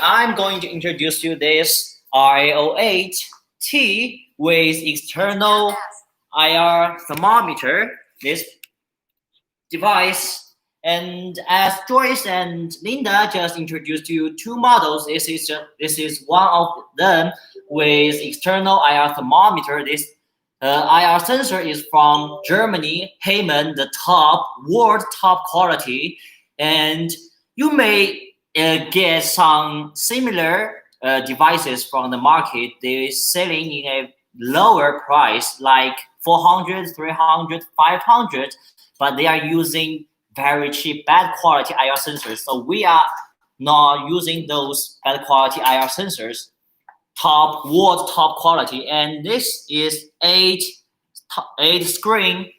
I'm going to introduce you this RAO8T with external IR thermometer, this device. And as Joyce and Linda just introduced you two models, this is one of them with external IR thermometer. This IR sensor is from Germany, Heymann, the world top quality, and you may get some similar devices from the market. They're selling in a lower price, like 400, 300, 500, but they are using very cheap, bad quality IR sensors. So we are not using those bad quality IR sensors, world top quality. And this is 8-inch screen,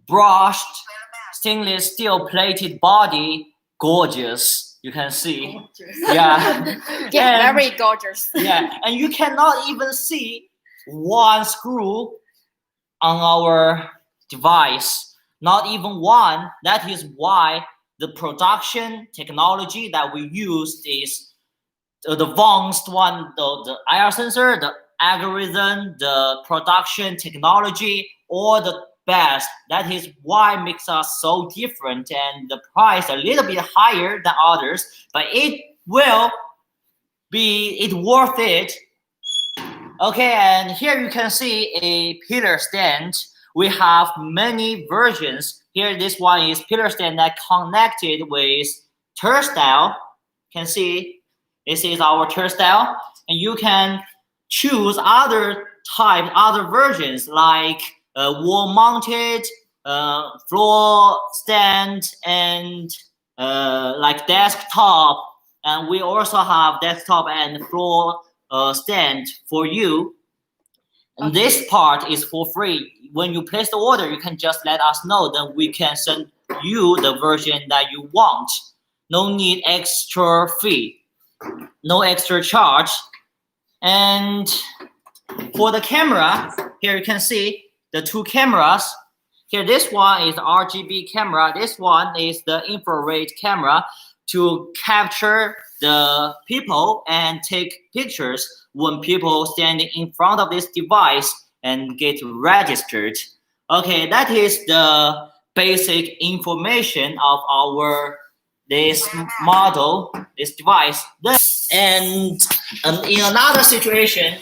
brushed stainless steel plated body, gorgeous. You can see, yeah, very gorgeous. Yeah, and you cannot even see one screw on our device, not even one. That is why the production technology that we use is the advanced one, the IR sensor, the algorithm, the production technology, all the best. That is why it makes us so different, and the price a little bit higher than others, but it will be worth it. Okay, and here you can see a pillar stand. We have many versions. Here, this one is pillar stand that connected with turnstile. You can see this is our turnstile, and you can choose other versions like wall-mounted, floor stand, and like desktop. And we also have desktop and floor stand for you. And this part is for free. When you place the order, you can just let us know, then we can send you the version that you want. No need extra fee, no extra charge. And for the camera, here you can see the two cameras. Here, this one is the RGB camera. This one is the infrared camera to capture the people and take pictures when people standing in front of this device and get registered. Okay, that is the basic information of this model, this device. And in another situation,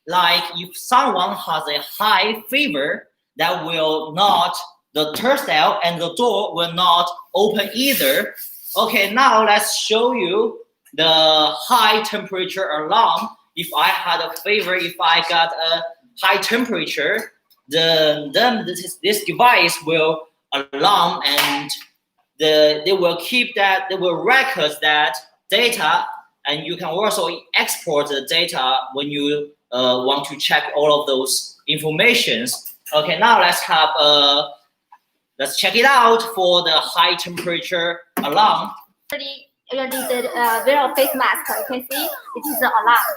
like if someone has a high fever, that will not, the turnstile and the door will not open either. Okay, now let's show you the high temperature alarm. If I had a fever, if I got a high temperature, then this device will alarm, and they will keep that, they will record that data, and you can also export the data when you want to check all of those informations. Okay, now let's check it out for the high temperature alarm. Already did wear a face mask. You can see it is the alarm.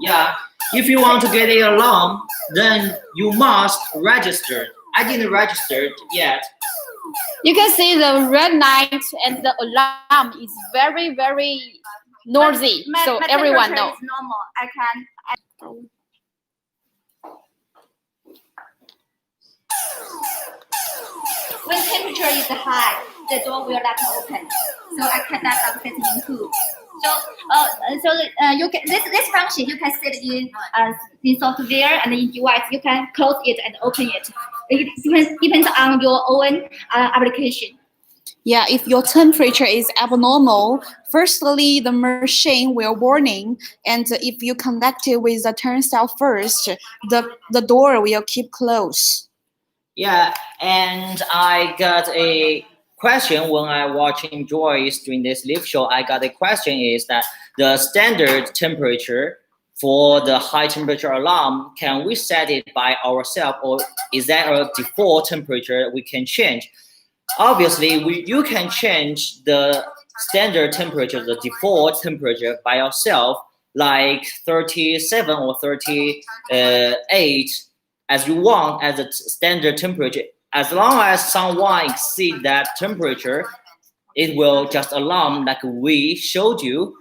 Yeah, if you want to get an alarm, then you must register. I didn't register yet. You can see the red light and the alarm is very, very noisy. So everyone knows. Normal. I can. When temperature is high, the door will not open. So I cannot access into. So you can this function you can set in software and in device. You can close it and open it. It depends on your own application. Yeah, if your temperature is abnormal, firstly the machine will warning, and if you connect it with the turnstile first, the door will keep closed. Yeah, and I got a question when I watching Joyce during this live show. I got a question is that the standard temperature for the high temperature alarm, can we set it by ourselves, or is there a default temperature we can change? Obviously, you can change the standard temperature, the default temperature by yourself, like 37 or 38 as you want as a standard temperature. As long as someone exceeds that temperature, it will just alarm like we showed you